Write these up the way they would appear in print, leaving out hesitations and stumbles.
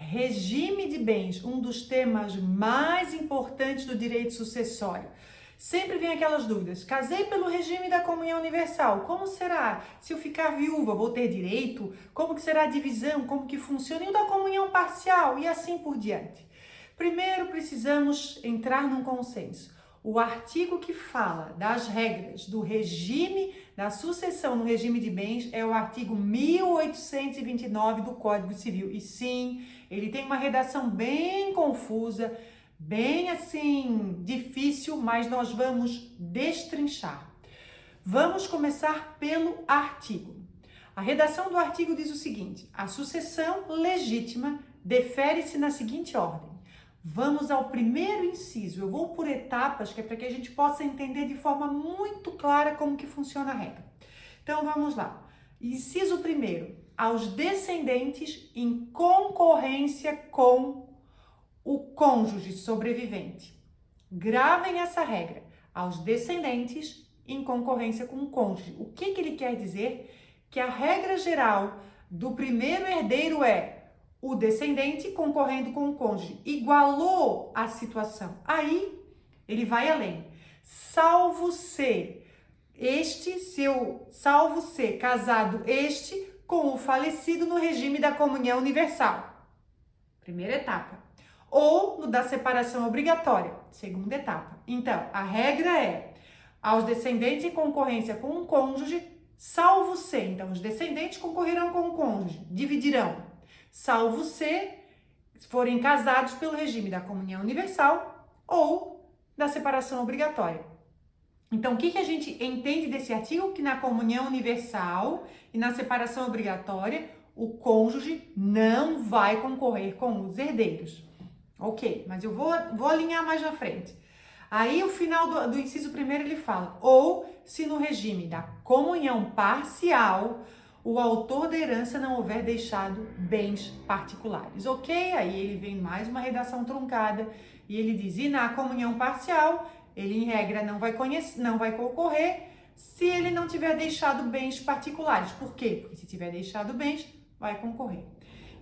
Regime de bens, um dos temas mais importantes do direito sucessório. Sempre vem aquelas dúvidas. Casei pelo regime da comunhão universal. Como será? Se eu ficar viúva, vou ter direito? Como que será a divisão? Como que funciona? E o da comunhão parcial? E assim por diante. Primeiro, precisamos entrar num consenso. O artigo que fala das regras do regime da sucessão no regime de bens é o artigo 1829 do Código Civil. E sim, ele tem uma redação bem confusa, bem assim, difícil, mas nós vamos destrinchar. Vamos começar pelo artigo. A redação do artigo diz o seguinte: a sucessão legítima defere-se na seguinte ordem. Vamos ao primeiro inciso. Eu vou por etapas, que é para que a gente possa entender de forma muito clara como que funciona a regra. Então, vamos lá. Inciso primeiro. Aos descendentes em concorrência com o cônjuge sobrevivente. Gravem essa regra. Aos descendentes em concorrência com o cônjuge. O que ele quer dizer? Que a regra geral do primeiro herdeiro é o descendente concorrendo com o cônjuge. Igualou a situação. Aí, ele vai além. Salvo ser casado com o falecido no regime da comunhão universal. Primeira etapa. Ou no da separação obrigatória. Segunda etapa. Então, a regra é aos descendentes em concorrência com o cônjuge, salvo ser. Então, os descendentes concorrerão com o cônjuge, dividirão. Salvo se forem casados pelo regime da comunhão universal ou da separação obrigatória. Então, o que a gente entende desse artigo? Que na comunhão universal e na separação obrigatória, o cônjuge não vai concorrer com os herdeiros. Ok, mas eu vou alinhar mais na frente. Aí, o final do inciso primeiro, ele fala, ou se no regime da comunhão parcial, o autor da herança não houver deixado bens particulares. Ok? Aí ele vem mais uma redação truncada e ele diz, e na comunhão parcial, ele em regra não vai concorrer se ele não tiver deixado bens particulares. Por quê? Porque se tiver deixado bens, vai concorrer.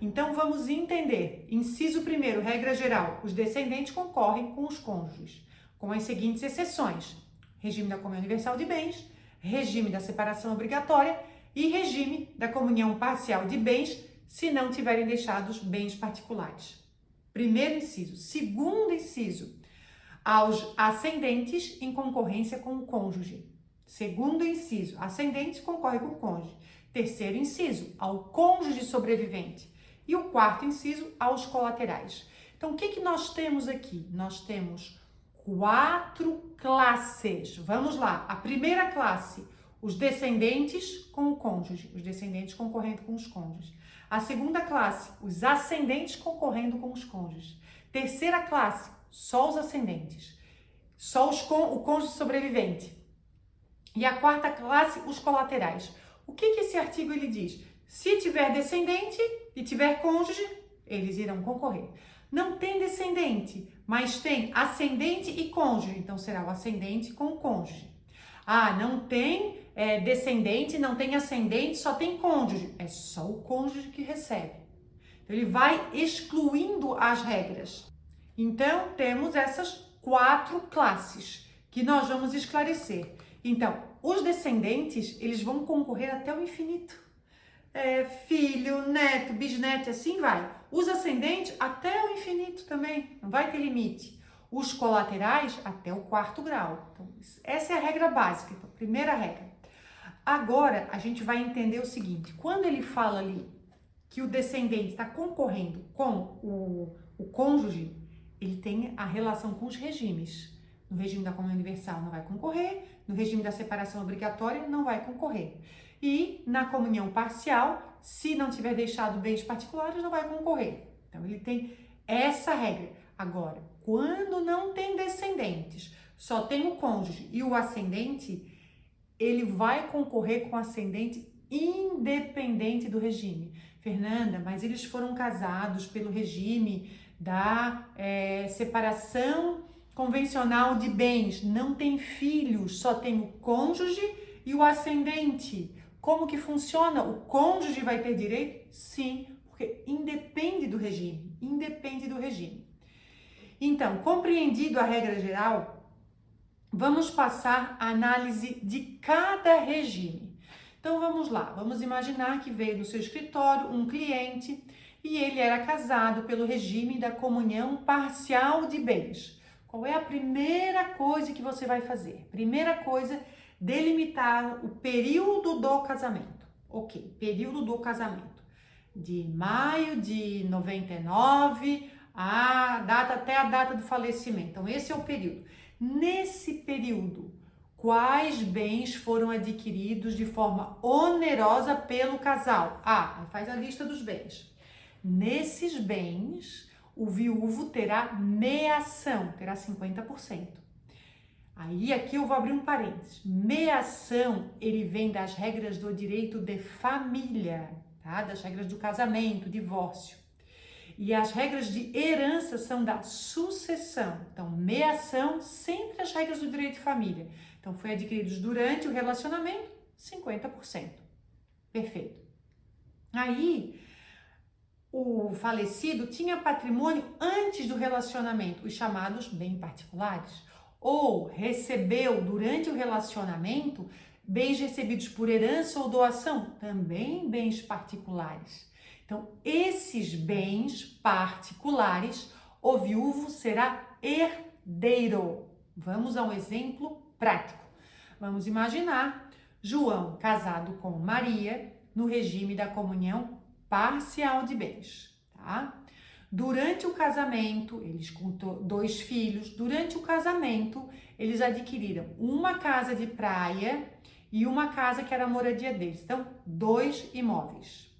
Então vamos entender. Inciso primeiro, regra geral, os descendentes concorrem com os cônjuges, com as seguintes exceções: regime da comunhão universal de bens, regime da separação obrigatória e regime da comunhão parcial de bens, se não tiverem deixados bens particulares. Primeiro inciso. Segundo inciso, aos ascendentes em concorrência com o cônjuge. Segundo inciso, ascendentes concorrem com o cônjuge. Terceiro inciso, ao cônjuge sobrevivente. E o quarto inciso, aos colaterais. Então, o que nós temos aqui? Nós temos 4 classes. Vamos lá. A primeira classe, os descendentes com o cônjuge, os descendentes concorrendo com os cônjuges. A segunda classe, os ascendentes concorrendo com os cônjuges. Terceira classe, só os ascendentes, só o cônjuge sobrevivente. E a quarta classe, os colaterais. O que esse artigo ele diz? Se tiver descendente e tiver cônjuge, eles irão concorrer. Não tem descendente, mas tem ascendente e cônjuge, então será o ascendente com o cônjuge. Ah, não tem descendente, não tem ascendente, só tem cônjuge. É só o cônjuge que recebe. Então, ele vai excluindo as regras. Então, temos essas 4 classes que nós vamos esclarecer. Então, os descendentes, eles vão concorrer até o infinito. Filho, neto, bisneto, assim vai. Os ascendentes até o infinito também, não vai ter limite. Os colaterais até o 4º grau. Então, essa é a regra básica, então, primeira regra. Agora, a gente vai entender o seguinte, quando ele fala ali que o descendente está concorrendo com o cônjuge, ele tem a relação com os regimes. No regime da comunhão universal não vai concorrer, no regime da separação obrigatória não vai concorrer. E na comunhão parcial, se não tiver deixado bens particulares, não vai concorrer. Então, ele tem essa regra. Agora, quando não tem descendentes, só tem o cônjuge e o ascendente, ele vai concorrer com o ascendente independente do regime. Fernanda, mas eles foram casados pelo regime da separação convencional de bens, não tem filhos, só tem o cônjuge e o ascendente. Como que funciona? O cônjuge vai ter direito? Sim, Porque independe do regime, independe do regime. Então, compreendido a regra geral, vamos passar a análise de cada regime. Então, vamos lá. Vamos imaginar que veio no seu escritório um cliente e ele era casado pelo regime da comunhão parcial de bens. Qual é a primeira coisa que você vai fazer? Primeira coisa, delimitar o período do casamento. Ok, período do casamento. De maio de 99 até a data do falecimento. Então, esse é o período. Nesse período, quais bens foram adquiridos de forma onerosa pelo casal? Faz a lista dos bens. Nesses bens, o viúvo terá meação, terá 50%. Aí, aqui eu vou abrir um parênteses. Meação, ele vem das regras do direito de família, tá? Das regras do casamento, divórcio. E as regras de herança são da sucessão. Então, meação, sempre as regras do direito de família. Então, foi adquiridos durante o relacionamento, 50%. Perfeito. Aí, o falecido tinha patrimônio antes do relacionamento, os chamados bens particulares. Ou recebeu durante o relacionamento bens recebidos por herança ou doação, também bens particulares. Então, esses bens particulares, o viúvo será herdeiro. Vamos a um exemplo prático. Vamos imaginar João casado com Maria no regime da comunhão parcial de bens, tá? Durante o casamento, eles com 2 filhos, durante o casamento, eles adquiriram uma casa de praia e uma casa que era a moradia deles. Então, 2 imóveis.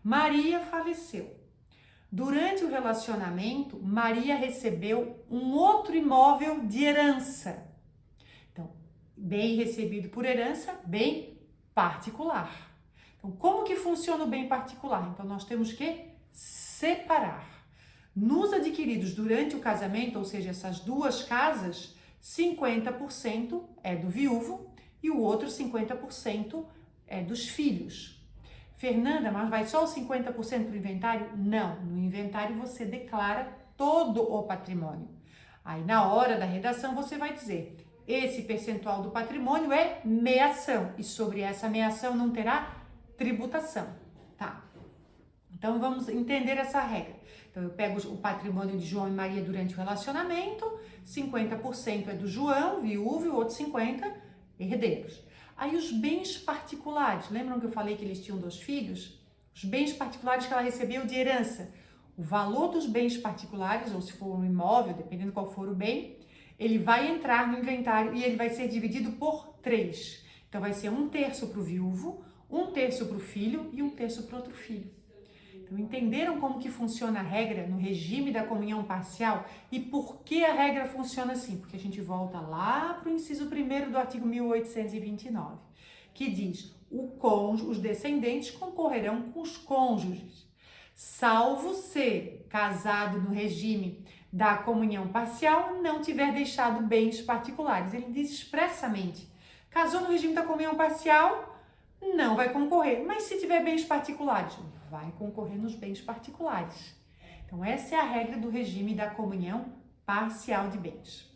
Maria faleceu. Durante o relacionamento, Maria recebeu um outro imóvel de herança. Então, bem recebido por herança, bem particular. Então, como que funciona o bem particular? Então, nós temos que separar. Nos adquiridos durante o casamento, ou seja, essas 2 casas, 50% é do viúvo e o outro 50% é dos filhos. Fernanda, mas vai só os 50% para o inventário? Não, no inventário você declara todo o patrimônio. Aí na hora da redação você vai dizer, esse percentual do patrimônio é meação e sobre essa meação não terá tributação, tá? Então vamos entender essa regra. Então eu pego o patrimônio de João e Maria durante o relacionamento, 50% é do João, viúvo, e o outro 50% herdeiros. Aí os bens particulares, lembram que eu falei que eles tinham 2 filhos? Os bens particulares que ela recebeu de herança. O valor dos bens particulares, ou se for um imóvel, dependendo qual for o bem, ele vai entrar no inventário e ele vai ser dividido por 3. Então vai ser 1/3 para o viúvo, 1/3 para o filho e 1/3 para o outro filho. Então entenderam como que funciona a regra no regime da comunhão parcial e por que a regra funciona assim? Porque a gente volta lá para o inciso 1º do artigo 1829, que diz, os descendentes concorrerão com os cônjuges, salvo se casado no regime da comunhão parcial não tiver deixado bens particulares. Ele diz expressamente, casou no regime da comunhão parcial, não vai concorrer, mas se tiver bens particulares, vai concorrer nos bens particulares. Então, essa é a regra do regime da comunhão parcial de bens.